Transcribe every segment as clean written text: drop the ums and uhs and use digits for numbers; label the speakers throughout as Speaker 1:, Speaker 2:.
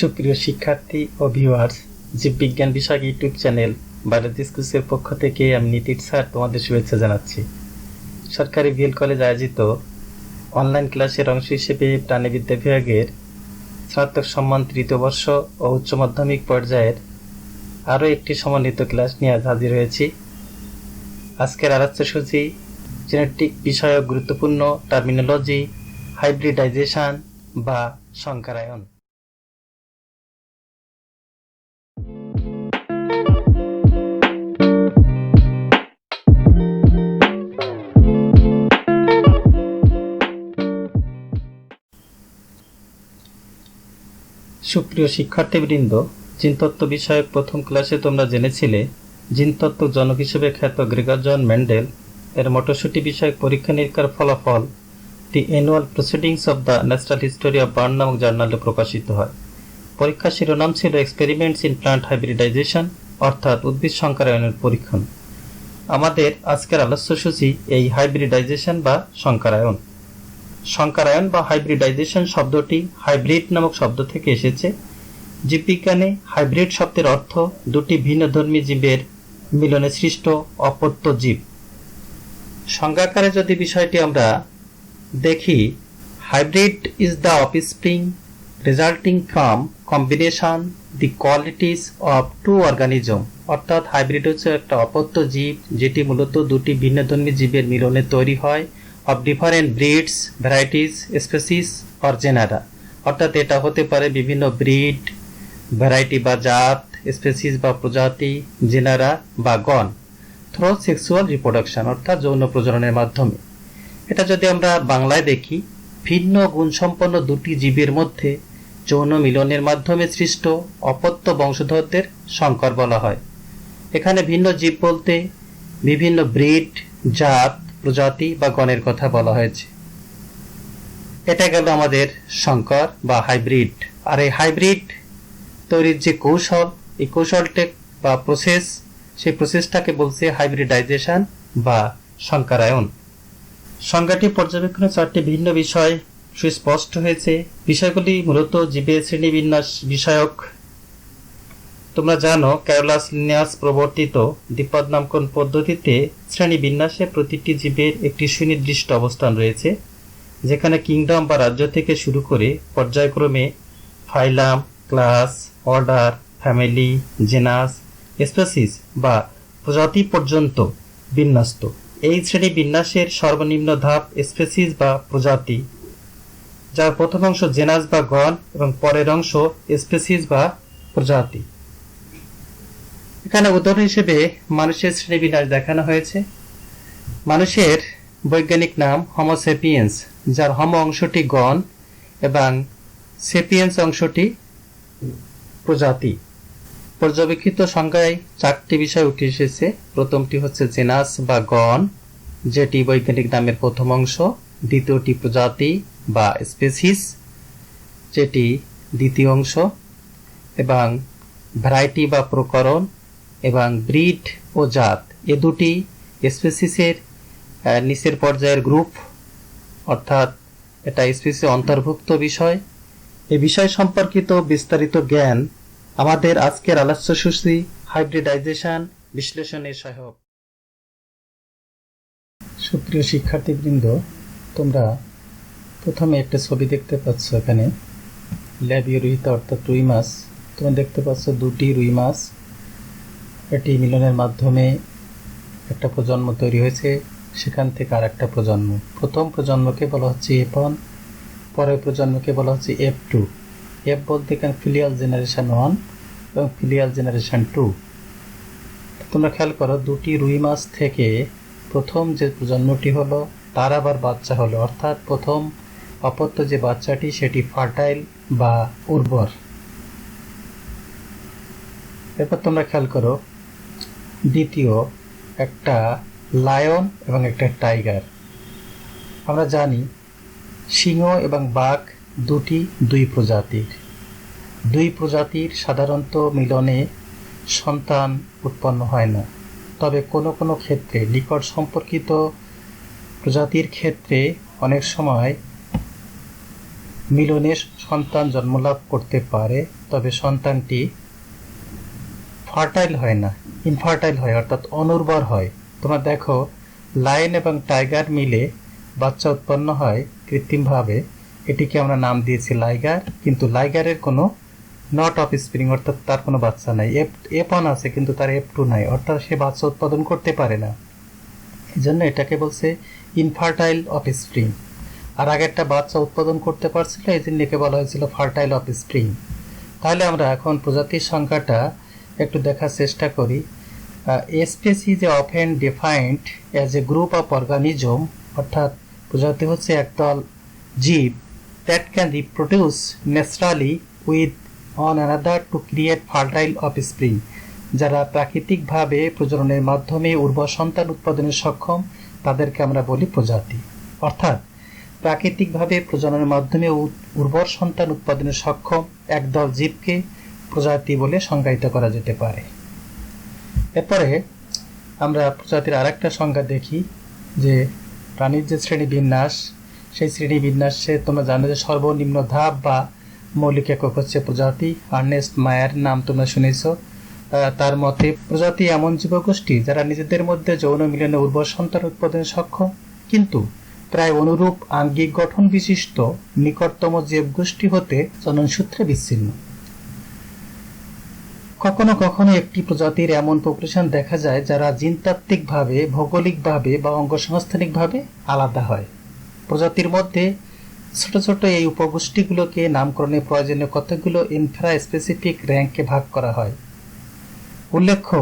Speaker 1: সুপ্রিয় শিক্ষার্থী ও ভিউয়ার্স, জীববিজ্ঞান বিষয়ক ইউটিউব চ্যানেল বায়োলজিস্কুসের পক্ষ থেকে আমি নীতির স্যার তোমাদের শুভেচ্ছা জানাচ্ছি। সরকারি ভিএল কলেজ আয়োজিত অনলাইন ক্লাসের অংশ হিসেবে প্রাণীবিদ্যা বিভাগের স্নাতক সম্মান তৃতীয় বর্ষ ও উচ্চ মাধ্যমিক পর্যায়ের আরও একটি সমন্বিত ক্লাস নিয়ে আজ হাজির হয়েছি। আজকের আলোচ্যসূচি জেনেটিক বিষয়ক গুরুত্বপূর্ণ টার্মিনোলজি, হাইব্রিডাইজেশন বা সংকরায়ন। সুপ্রিয় শিক্ষার্থীবৃন্দ, জিনতত্ত্ব বিষয়ক প্রথম ক্লাসে তোমরা জেনেছিলে জিনতত্ত্ব জনক হিসেবে খ্যাত গ্রেগর জন মেন্ডেল এর মটরশুঁটি বিষয়ক পরীক্ষা নিরীক্ষার ফলাফল the annual proceedings of the natural history of Bern নামক জার্নালে প্রকাশিত হয়। পরীক্ষার শিরোনাম ছিল এক্সপেরিমেন্টস ইন প্লান্ট হাইব্রিডাইজেশন, অর্থাৎ উদ্ভিদ সংকরায়নের পরীক্ষণ। আমাদের আজকের আলোচ্যসূচি এই হাইব্রিডাইজেশন বা সংকরায়ন। সংকরায়ন বা হাইব্রিডাইজেশন শব্দটি হাইব্রিড নামক শব্দ থেকে এসেছে। জীববিজ্ঞানে হাইব্রিড শব্দের অর্থ দুটি ভিন্নধর্মী জীবের মিলনে সৃষ্ট অপত্য জীব। সংজ্ঞাকারে যদি বিষয়টি আমরা দেখি, hybrid is the offspring resulting from combination the qualities of two organism, অর্থাৎ হাইব্রিড হচ্ছে একটা অপত্য জীব যেটি মূলত দুটি ভিন্নধর্মী জীবের মিলনে তৈরি হয়, of different breeds, varieties, species or genera, অর্থাৎ এটা হতে পারে বিভিন্ন ব্রিড, ভ্যারাইটি বা জাত, স্পেসিস বা প্রজাতি, জেনারা বা গণ, থ্রু সেক্সুয়াল রিপ্রোডাকশন, অর্থাৎ যৌন প্রজননের মাধ্যমে। এটা যদি আমরা বাংলায় দেখি, ভিন্ন গুণসম্পন্ন দুটি জীবের মধ্যে যৌন মিলনের মাধ্যমে সৃষ্ট অপত্য বংশধরদের সংকর বলা হয়। এখানে ভিন্ন জীব বলতে বিভিন্ন ব্রিড, জাত, প্রজাতি বা গণের কথা বলা হয়েছে। এটা গেল আমাদের সংকর বা হাইব্রিড। আর এই হাইব্রিড তৈরির যে কৌশল, এই কৌশলটা বা প্রসেস, সেই প্রসেসটাকে বলছে হাইব্রিডাইজেশন বা সংকরায়ন। সংজ্ঞাটি পর্যবেক্ষণে চারটি ভিন্ন বিষয় সুস্পষ্ট হয়েছে। বিষয়গুলি মূলত জীবের শ্রেণীবিন্যাস বিষয়ক। তোমরা জানো, ক্যারোলাস লিনিয়াস প্রবর্তিত দ্বিপদ নামকরণ পদ্ধতিতে শ্রেণীবিন্যাসে প্রতিটি জীবের একটি সুনির্দিষ্ট অবস্থান রয়েছে, যেখানে কিংডম বা রাজ্য থেকে শুরু করে পর্যায়ক্রমে phylum, class, order, family, genus, species বা প্রজাতি পর্যন্ত বিন্যস্ত। এই শ্রেণীবিন্যাসের সর্বনিম্ন ধাপ স্পেসিস বা প্রজাতি, যার প্রথম অংশ জেনাস বা গণ এবং পরের অংশ স্পেসিস বা প্রজাতি। এখানে উদাহরণ হিসেবে মানুষের শ্রেণীবিন্যাস দেখানো হয়েছে। মানুষের বৈজ্ঞানিক নাম হোমো সেপিয়েন্স, যার হোমো অংশটি গণ এবং সেপিয়েন্স অংশটি প্রজাতি। পর্যবেক্ষিত সংজ্ঞায় চারটি বিষয় উঠে এসেছে। প্রথমটি হচ্ছে জেনাস বা গণ, যেটি বৈজ্ঞানিক নামের প্রথম অংশ। দ্বিতীয়টি প্রজাতি বা স্পেসিস, যেটি দ্বিতীয় অংশ, এবং ভ্যারাইটি বা প্রকরণ, এবং ব্রিড ও জাত, এ দুটি স্পেসিসের নিচের পর্যায়ের গ্রুপ, অর্থাৎ এটা স্পেসিসে অন্তর্ভুক্ত বিষয়। এই বিষয় সম্পর্কিত বিস্তারিত জ্ঞান আমাদের আজকের আলোচ্যসূচি হাইব্রিডাইজেশন বিশ্লেষণের সহায়ক। সুপ্রিয় শিক্ষার্থীবৃন্দ, তোমরা প্রথমে একটা ছবি দেখতে পাচ্ছ। এখানে ল্যাবীয় রুহিতা অর্থাৎ রুই মাছ। তোমরা দেখতে পাচ্ছ দুটি রুই মাছ, এটি মিলনের মাধ্যমে একটা প্রজন্ম তৈরি হয়েছে, সেখান থেকে আর একটা প্রজন্ম। প্রথম প্রজন্মকে বলা হচ্ছে F1, পরের প্রজন্মকে বলা হচ্ছে F2। F বলতে এখানে ফিলিয়াল জেনারেশন 1 এবং ফিলিয়াল জেনারেশন 2। তোমরা খেয়াল করো, দুটি রুই মাছ থেকে প্রথম যে প্রজন্মটি হলো তার আবার বাচ্চা হলো, অর্থাৎ প্রথম অপত্য যে বাচ্চাটি সেটি ফার্টাইল বা উর্বর। এরপর তোমরা খেয়াল করো, দ্বিতীয় একটা লায়ন এবং একটা টাইগার। আমরা জানি সিংহ এবং বাঘ দুই প্রজাতির সাধারণত মিলনে সন্তান উৎপন্ন হয় না। তবে কোনো কোনো ক্ষেত্রে, নিকট সম্পর্কিত প্রজাতির ক্ষেত্রে অনেক সময় মিলনে সন্তান জন্মলাভ করতে পারে, তবে সন্তানটি ফার্টাইল হয় না, ইনফার্টাইল হয়, অর্থাৎ অনুর্বর হয়। তোমরা দেখো লায়ন এবং টাইগার মিলে বাচ্চা উৎপন্ন হয় কৃত্রিমভাবে, এটিকে আমরা নাম দিয়েছি লাইগার, কিন্তু লাইগারের কোনো নট অফ স্প্রিং, অর্থাৎ তার কোনো বাচ্চা নাই। F1 আছে কিন্তু তার F2 নাই, অর্থাৎ সে বাচ্চা উৎপাদন করতে পারে না, এই জন্য এটাকে বলছে ইনফার্টাইল অফ স্প্রিং। আর আগে একটা বাচ্চা উৎপাদন করতে পারছিল, এই জন্য একে বলা হয়েছিল ফার্টাইল অফ স্প্রিং। তাহলে আমরা এখন প্রজাতির সংখ্যাটা একটু দেখার চেষ্টা করি। Species is often defined as a group of organism, অর্থাৎ প্রজাতি হচ্ছে একদল জীব that can reproduce naturally with on another to create fertile of spring, যারা প্রাকৃতিকভাবে প্রজননের মাধ্যমে উর্বর সন্তান উৎপাদনে সক্ষম, তাদেরকে আমরা বলি প্রজাতি। অর্থাৎ প্রাকৃতিকভাবে প্রজননের মাধ্যমে উর্বর সন্তান উৎপাদনে সক্ষম একদল জীবকে প্রজাতি বলে সংজ্ঞায়িত করা যেতে পারে। এরপরে আমরা প্রজাতির আরেকটা সংজ্ঞা দেখি, যে প্রাণীর যে শ্রেণীবিন্যাস, সেই শ্রেণীবিন্যাসে তোমরা জানো যে সর্বনিম্ন ধাপ বা মৌলিক একক হচ্ছে প্রজাতি। আর্নেস্ট মায়ার নাম তোমরা শুনেছ। তার মতে প্রজাতি এমন জীবগোষ্ঠী যারা নিজেদের মধ্যে যৌন মিলনে উর্বর সন্তান উৎপাদনে সক্ষম, কিন্তু প্রায় অনুরূপ আঙ্গিক গঠন বিশিষ্ট নিকটতম জীবগোষ্ঠী হতে জননসূত্রে বিচ্ছিন্ন। কখনো কখনো একটি প্রজাতির এমন পপুলেশন দেখা যায় যারা জিনতাত্ত্বিকভাবে, ভৌগোলিকভাবে বা অঙ্গসংস্থানিকভাবে আলাদা হয়। প্রজাতির মধ্যে ছোট ছোট এই উপগোষ্ঠীগুলোকে নামকরণে প্রয়োজনীয় কতগুলো ইনফ্রা স্পেসিফিক র্যাঙ্কে ভাগ করা হয়। উল্লেখ্য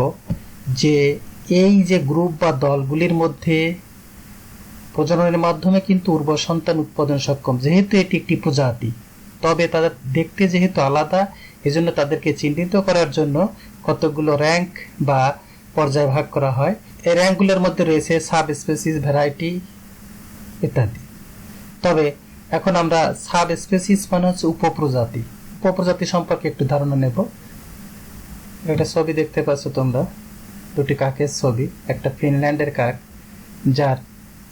Speaker 1: যে এই যে গ্রুপ বা দলগুলির মধ্যে প্রজননের মাধ্যমে কিন্তু উর্বর সন্তান উৎপাদন সক্ষম, যেহেতু এটি একটি প্রজাতি, তবে তাদের দেখতে যেহেতু আলাদা, এজন্য তাদেরকে চিহ্নিত করার জন্য কতগুলো র্যাঙ্ক বা পর্যায় ভাগ করা হয়। এই র্যাঙ্কগুলোর মধ্যে রয়েছে সাব স্পেসিস, ভ্যারাইটি ইত্যাদি। তবে এখন আমরা সাব স্পেসিস মানে হচ্ছে উপপ্রজাতি। উপপ্রজাতি সম্পর্কে একটু ধারণা নেব। একটা ছবি দেখতে পাচ্ছ তোমরা, দুটি কাকের ছবি। একটা ফিনল্যান্ডের কাক, যার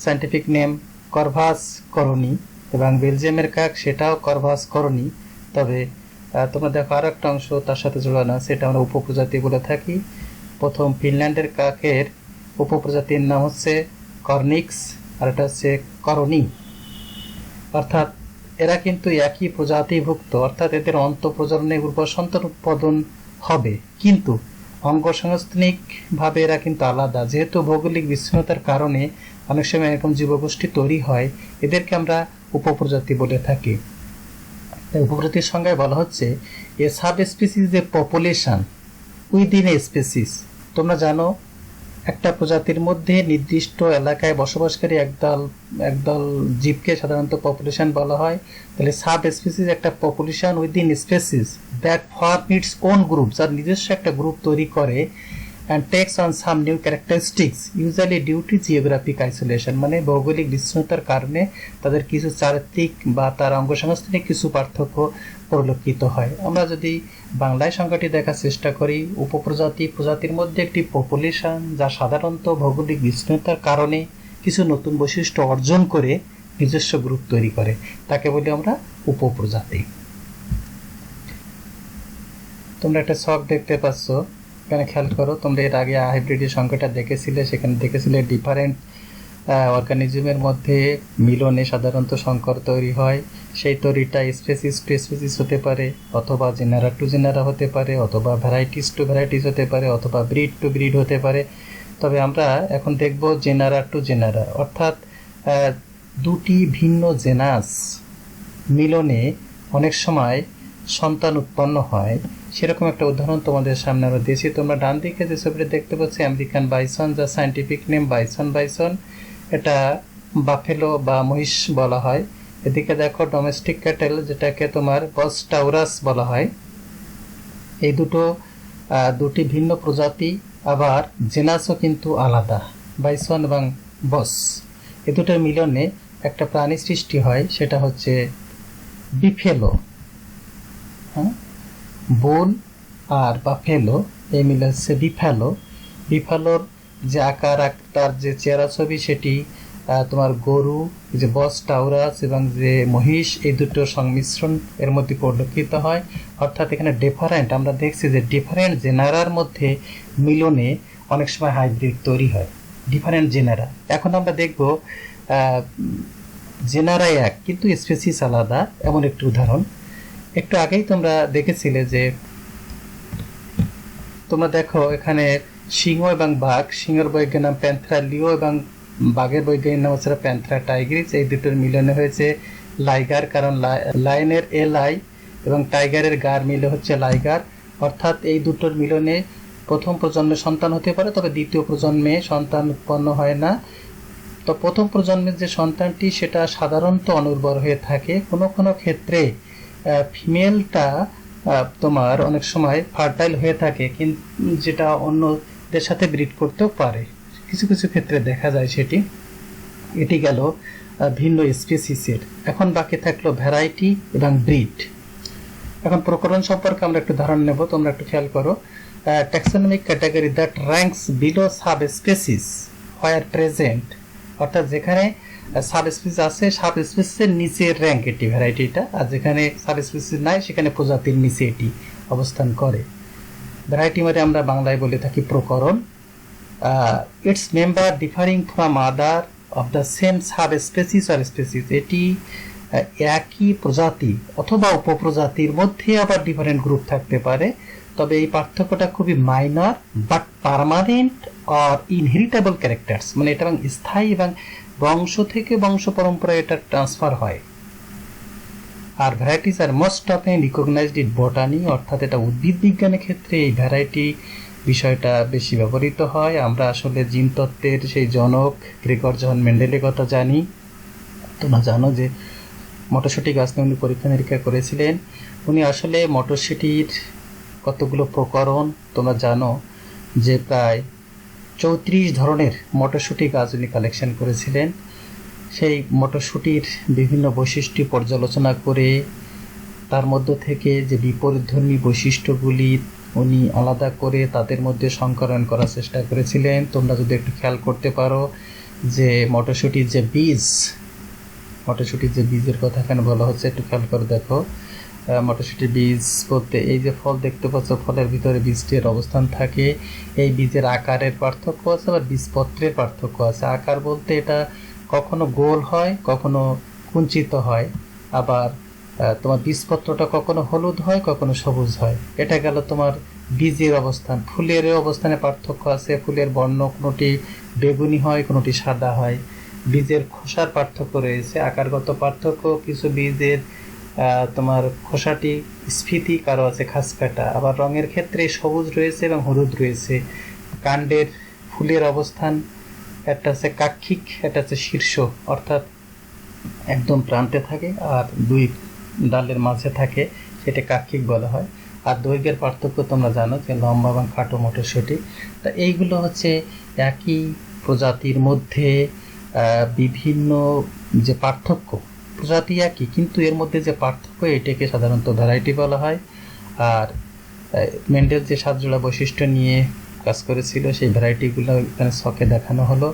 Speaker 1: সায়েন্টিফিক নেম করভাস করনি, এবং বেলজিয়ামের কাক, সেটাও করভাস করনি। তবে তোমরা দেখো আর একটা অংশ তার সাথে জোড়ানো, সেটা আমরা উপপ্রজাতি বলে থাকি। প্রথম ফিনল্যান্ডের কাকের উপপ্রজাতির নাম হচ্ছে কর্নিক্স, আর এটা হচ্ছে করনি। অর্থাৎ এরা কিন্তু একই প্রজাতিভুক্ত, অর্থাৎ এদের অন্তঃপ্রজননে উর্বর সন্তান উৎপাদন হবে, কিন্তু অঙ্গসংস্থানিকভাবে এরা কিন্তু আলাদা। যেহেতু ভৌগোলিক বিচ্ছিন্নতার কারণে অনেক সময় এরকম জীবগোষ্ঠী তৈরি হয়, এদেরকে আমরা উপপ্রজাতি বলে থাকি। উপপ্রজাতির সংজ্ঞায় বলা হচ্ছে a subspecies a population within a species. তোমরা জানো একটা প্রজাতির মধ্যে নির্দিষ্ট এলাকায় বসবাসকারী একদল জীবকে সাধারণত পপুলেশন বলা হয়। তাহলে সাব স্পিসিস একটা population within species that form its own group, যার নিজস্ব একটা গ্রুপ তৈরি করে, and takes on some new characteristics usually due to geographic isolation, মানে ভৌগোলিক বিচ্ছিন্নতার কারণে তাদের কিছু চারিত্রিক বা তার অঙ্গসংস্থানিক কিছু পার্থক্য পরিলক্ষিত হয়। আমরা যদি বাংলায় সংখ্যাটি দেখার চেষ্টা করি, উপপ্রজাতি প্রজাতির মধ্যে একটি পপুলেশন যা সাধারণত ভৌগোলিক বিচ্ছিন্নতার কারণে কিছু নতুন বৈশিষ্ট্য অর্জন করে নিজস্ব গ্রুপ তৈরি করে, তাকে বলি আমরা উপপ্রজাতি। তোমরা একটা ছক দেখতে পাচ্ছ, এখানে খেয়াল করো। তোমরা এর আগে হাইব্রিডের সংখ্যাটা দেখেছিলে, সেখানে দেখেছিলে ডিফারেন্ট অর্গানিজমের মধ্যে মিলনে সাধারণত সংকর তৈরি হয়। সেই তৈরিটা স্পেসিস টু স্পেসিস হতে পারে, অথবা জেনারা টু জেনারা হতে পারে, অথবা ভ্যারাইটিস টু ভ্যারাইটিস হতে পারে, অথবা ব্রিড টু ব্রিড হতে পারে। তবে আমরা এখন দেখব জেনারা টু জেনারা, অর্থাৎ দুটি ভিন্ন জেনাস মিলনে অনেক সময় সন্তান উৎপন্ন হয়। সেরকম একটা উদাহরণ তোমাদের সামনে আমরা দিয়েছি। তোমরা ডান দিকে যে ছবিটা দেখতে পাচ্ছ আমেরিকান বাইসন, যার সায়েন্টিফিক নেম বাইসন, এটা বাফেলো বা মহিষ বলা হয়। এদিকে দেখো ডোমেস্টিক ক্যাটেল, যেটাকে তোমার বস টাউরাস বলা হয়। এই দুটি ভিন্ন প্রজাতি, আবার জেনাসও কিন্তু আলাদা, বাইসন এবং বস। এই দুটোর মিলনে একটা প্রাণী সৃষ্টি হয়, সেটা হচ্ছে বিফেলো। বুল আর বাফেলো এই মিলে হচ্ছে বিফ্যালো। বিফ্যালোর যে আকার, তার যে চেহারা ছবি, সেটি তোমার গরু, যে বস টাউরাস এবং যে মহিষ, এই দুটোর সংমিশ্রণ এর মধ্যে পরিলক্ষিত হয়। অর্থাৎ এখানে ডিফারেন্ট, আমরা দেখছি যে ডিফারেন্ট জেনারার মধ্যে মিলনে অনেক সময় হাইব্রিড তৈরি হয়, ডিফারেন্ট জেনারা। এখন আমরা দেখব জেনারা এক কিন্তু স্পেসিস আলাদা, এমন একটি উদাহরণ। একটু আগেই তোমরা দেখেছিলে যে, তোমরা দেখো এখানে সিংহ এবং বাঘ, সিংহের বৈজ্ঞানিক নাম প্যান্থেরা লিও এবং বাঘের বৈজ্ঞানিক নাম হচ্ছে প্যান্থেরা টাইগ্রিস। এই দুটোর মিলনে হয়েছে লাইগার, কারণ লায়নের এলাই এবং টাইগারের গার মিলে হচ্ছে লাইগার। অর্থাৎ এই দুটোর মিলনে প্রথম প্রজন্মে সন্তান হতে পারে, তবে দ্বিতীয় প্রজন্মে সন্তান উৎপন্ন হয় না। তো প্রথম প্রজন্মের যে সন্তানটি সেটা সাধারণত অনুর্বর হয়ে থাকে, কোনো কোনো ক্ষেত্রে ফিমেলটা তোমার অনেক সময় ফার্টাইল হয়ে থাকে, কিন্তু যেটা অন্যদের সাথে ব্রিড করতেও পারে, কিছু কিছু ক্ষেত্রে দেখা যায় সেটি। এটি গেল ভিন্ন স্পেসিসের। এখন বাকি থাকলো ভ্যারাইটি এবং ব্রিড। এখন প্রকরণ সম্পর্কে আমরা একটু ধারণা নেব, তোমরা একটু খেয়াল করো। Taxonomic category that ranks below sub species where present, অর্থাৎ যেখানে সাব স্পিসিস আছে, সাব স্পিসিসের নিচের র্যাঙ্ক এটি, ভ্যারাইটিটা। আর যেখানে সাব স্পিসিস নাই সেখানে প্রজাতির নিচে এটি অবস্থান করে। ভ্যারাইটি মানে আমরা বাংলায় বলে থাকি প্রকরণ। Its member differing from other of the same sub species or species, এটি একই প্রজাতি অথবা উপপ্রজাতির মধ্যে আবার ডিফারেন্ট গ্রুপ থাকতে পারে, তবে এই পার্থক্যটা খুবই মাইনর বাট পার্মানেন্ট আর ইনহেরিটেবল ক্যারেক্টার্স, মানে এটা এবং স্থায়ী এবং বংশ থেকে বংশ পরম্পরায় এটা ট্রান্সফার হয়। আর ভ্যারাইটিস আর most often recognised in botany, অর্থাৎ এটা উদ্ভিদ বিজ্ঞানের ক্ষেত্রে এই ভ্যারাইটি বিষয়টা বেশি ব্যবহৃত হয়। আমরা আসলে জিনতত্ত্বের সেই জনক গ্রেগর জন মেন্ডেলের কথা জানি। তোমরা জানো যে মটরশুঁটি গাছ নিয়ে উনি পরীক্ষা নিরীক্ষা করেছিলেন। উনি আসলে মটরশুঁটির কতগুলো প্রকরণ, তোমরা জানো যে প্রায় 34 ধরনের মটরশুঁটি গাছ উনি কালেকশন করেছিলেন। সেই মটরশুঁটির বিভিন্ন বৈশিষ্ট্য পর্যালোচনা করে তার মধ্য থেকে যে বিপরীতধর্মী বৈশিষ্ট্যগুলি উনি আলাদা করে তাদের মধ্যে সংকরণ করার চেষ্টা করেছিলেন। তোমরা যদি একটু খেয়াল করতে পারো যে মটরশুঁটির যে বীজের কথা এখানে বলা হচ্ছে, একটু খেয়াল করে দেখো। মটরশুঁটির বীজ বলতে এই যে ফল দেখতে পাচ্ছ, ফলের ভিতরে বীজটির অবস্থান থাকে। এই বীজের আকারের পার্থক্য আছে, আবার বীজপত্রের পার্থক্য আছে। আকার বলতে এটা কখনো গোল হয়, কখনো কুঞ্চিত হয়, আবার তোমার বীজপত্রটা কখনো হলুদ হয়, কখনো সবুজ হয়। এটা গেল তোমার বীজের অবস্থান। ফুলের অবস্থানে পার্থক্য আছে, ফুলের বর্ণ কোনোটি বেগুনি হয়, কোনোটি সাদা হয়। বীজের খোসার পার্থক্য রয়েছে, আকারগত পার্থক্য। কিছু বীজের তোমার খোসাটি স্ফীতি, কারো আছে খাসকাটা। আবার রঙের ক্ষেত্রে সবুজ রয়েছে এবং হলুদ রয়েছে। কাণ্ডের ফুলের অবস্থান, একটা আছে কাক্ষিক, একটা আছে শীর্ষ, অর্থাৎ একদম প্রান্তে থাকে আর দুই ডালের মাঝে থাকে, সেটা কাক্ষিক বলা হয়। আর দৈর্ঘ্যের পার্থক্য তোমরা জানো যে লম্বা এবং খাটো মটরশুঁটি। তা এইগুলো হচ্ছে একই প্রজাতির মধ্যে বিভিন্ন যে পার্থক্য, প্রজাতি একই কিন্তু এর মধ্যে যে পার্থক্য, এটাকে সাধারণত ভ্যারাইটি বলা হয়। আর মেন্ডেল যে 7 জোড়া বৈশিষ্ট্য নিয়ে কাজ করেছিল, সেই ভ্যারাইটিগুলো এখানে ছকে দেখানো হলো।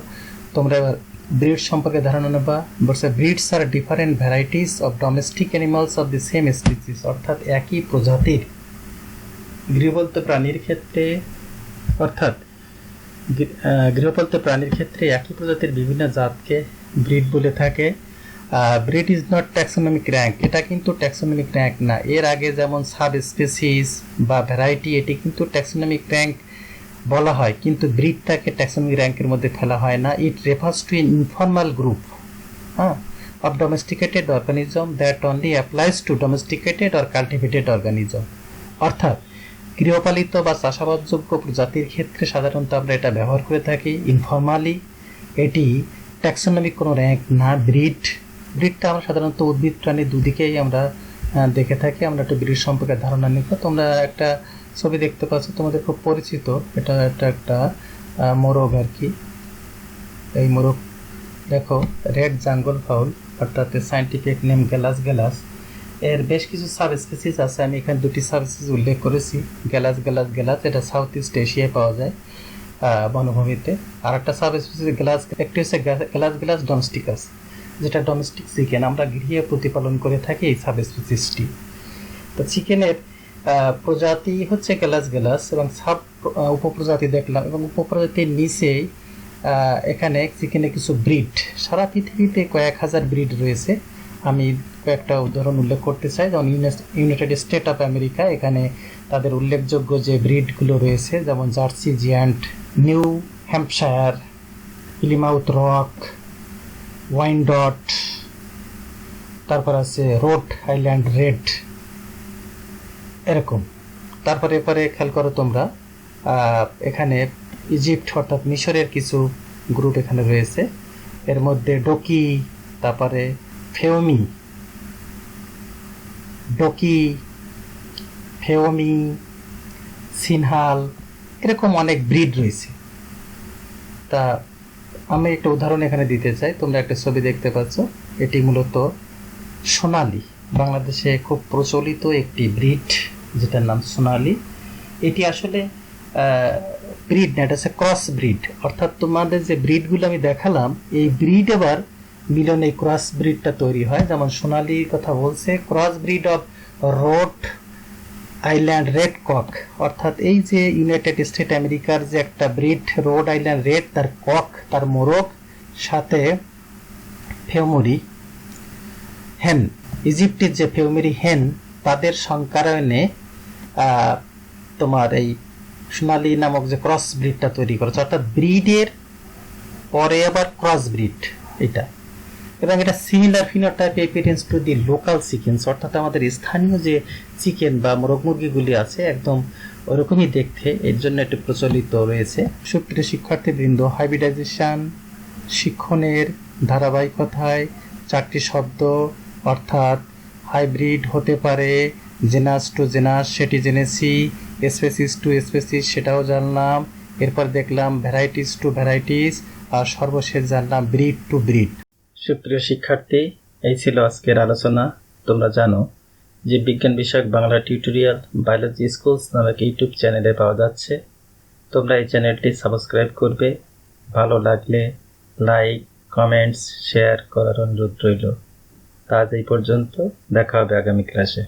Speaker 1: তোমরা এবার ব্রিড সম্পর্কে ধারণা নেবা। বলছে breeds are different varieties of domestic animals of the same species, অর্থাৎ একই প্রজাতির গৃহপালিত প্রাণীর ক্ষেত্রে, অর্থাৎ গৃহপালিত প্রাণীর ক্ষেত্রে একই প্রজাতির বিভিন্ন জাতকে ব্রিড বলে থাকে। Breed is not taxonomic rank, এটা কিন্তু ট্যাক্সোনমিক র্যাঙ্ক না। এর আগে যেমন সাব স্পেসিস বা ভ্যারাইটি, এটি কিন্তু ট্যাক্সোনমিক র্যাঙ্ক বলা হয়, কিন্তু ব্রিডটাকে ট্যাক্সোনমিক র্যাঙ্কের মধ্যে ফেলা হয় না। It refers to N informal group of domesticated organism that only applies to domesticated or cultivated organism, অর্থাৎ গৃহপালিত বা চাষাবাদযোগ্য প্রজাতির ক্ষেত্রে সাধারণত আমরা এটা ব্যবহার করে থাকি ইনফর্মালি। এটি ট্যাক্সোনমিক কোনো র্যাঙ্ক না। ব্রিডটা আমরা সাধারণত উদ্ভিদ প্রাণী দুদিকেই আমরা দেখে থাকি। আমরা একটু ব্রিড সম্পর্কে ধারণা নিব। তোমরা একটা ছবি দেখতে পাচ্ছ, তোমাদের খুব পরিচিত, এটা একটা মোরগ আর কি। এই মোরগ দেখো, রেড জাঙ্গল ফাউল, অর্থাৎ সায়েন্টিফিক নেম গ্যালাস। এর বেশ কিছু সাব স্পিসিস আছে, আমি এখানে 2টি সাব স্পিসিস উল্লেখ করেছি। গ্যালাস, এটা সাউথ ইস্ট এশিয়ায় পাওয়া যায়। বনভূমিতে। আর একটা সাব স্পিসিস একটি হচ্ছে গ্যালাস ডোমেস্টিকাস, যেটা ডোমেস্টিক চিকেন, আমরা গৃহে প্রতিপালন করে থাকি এই সাব স্পিসিসটি। তো চিকেনের প্রজাতি হচ্ছে গ্যালাস এবং সাব উপপ্রজাতি দেখলাম, এবং উপপ্রজাতির নিচেই এখানে চিকেনের কিছু ব্রিড, সারা পৃথিবীতে কয়েক হাজার ব্রিড রয়েছে। আমি কয়েকটা উদাহরণ উল্লেখ করতে চাই, যেমন ইউনাইটেড স্টেট অফ আমেরিকা, এখানে তাদের উল্লেখযোগ্য যে ব্রিডগুলো রয়েছে যেমন Jersey Giant, New Hampshire, Plymouth Rock, Wyandotte, তারপর আছে রোড আইল্যান্ড রেড, এরকম। তারপরে এরপরে খেয়াল করো তোমরা, এখানে ইজিপ্ট অর্থাৎ মিশরের কিছু গ্রুপ এখানে রয়েছে, এর মধ্যে ডকি, তারপরে ফেওমি, সিনহাল, এরকম অনেক ব্রিড রয়েছে। তা আমি একটা উদাহরণ এখানে দিতে চাই, তোমরা একটা ছবি দেখতে পাচ্ছ, এটি মূলত সোনালী, বাংলাদেশে খুব প্রচলিত একটি ব্রিড যেটার নাম সোনালী। এটি আসলে ব্রিড না, এটা হচ্ছে ক্রস ব্রিড, অর্থাৎ তোমাদের যে ব্রিডগুলো আমি দেখালাম এই ব্রিড আবার মিলনে ক্রস ব্রিডটা তৈরি হয়। যেমন সোনালীর কথা বলছে cross breed of Rhode Island red cock, অর্থাৎ এই যে ইউনাইটেড স্টেট আমেরিকার যে একটা ব্রিড রোড আইল্যান্ড রেড, তার কক, তার মোরগ, সাথে ফেওমরি হেন, ইজিপ্টের যে ফেওমরি হেন, তাদের সংকরণে তোমার এই সোনালী নামক যে ক্রস ব্রিডটা তৈরি করেছে, অর্থাৎ ব্রিডের পরে আবার ক্রস ব্রিড এটা। এবং এটা similar phenotype appearance to the local chickens, অর্থাৎ আমাদের স্থানীয় যে চিকেন বা মোরগ মুরগিগুলি আছে একদম ওরকমই দেখতে, এর জন্য একটু প্রচলিত রয়েছে। সুপ্রিয় শিক্ষার্থীবৃন্দ, হাইব্রিডাইজেশন শিক্ষণের ধারাবাহিকতায় 4টি শব্দ, অর্থাৎ হাইব্রিড হতে পারে, জেনাস টু জেনাস সেটি জেনেছি, স্পেসিস টু স্পেসিস সেটাও জানলাম, এরপর দেখলাম ভ্যারাইটিস টু ভ্যারাইটিস, আর সর্বশেষ জানলাম ব্রিড টু ব্রিড। সুপ্রিয় শিক্ষার্থী, এই ছিল আজকের আলোচনা। তোমরা জানো যে বিজ্ঞান বিষয়ক বাংলা টিউটোরিয়াল বায়োলজি স্কুলস নামক ইউটিউব চ্যানেলে পাওয়া যাচ্ছে। তোমরা এই চ্যানেলটি সাবস্ক্রাইব করবে, ভালো লাগলে লাইক, কমেন্টস, শেয়ার করার অনুরোধ রইল। আজ এই পর্যন্ত, দেখা হবে আগামী ক্লাসে।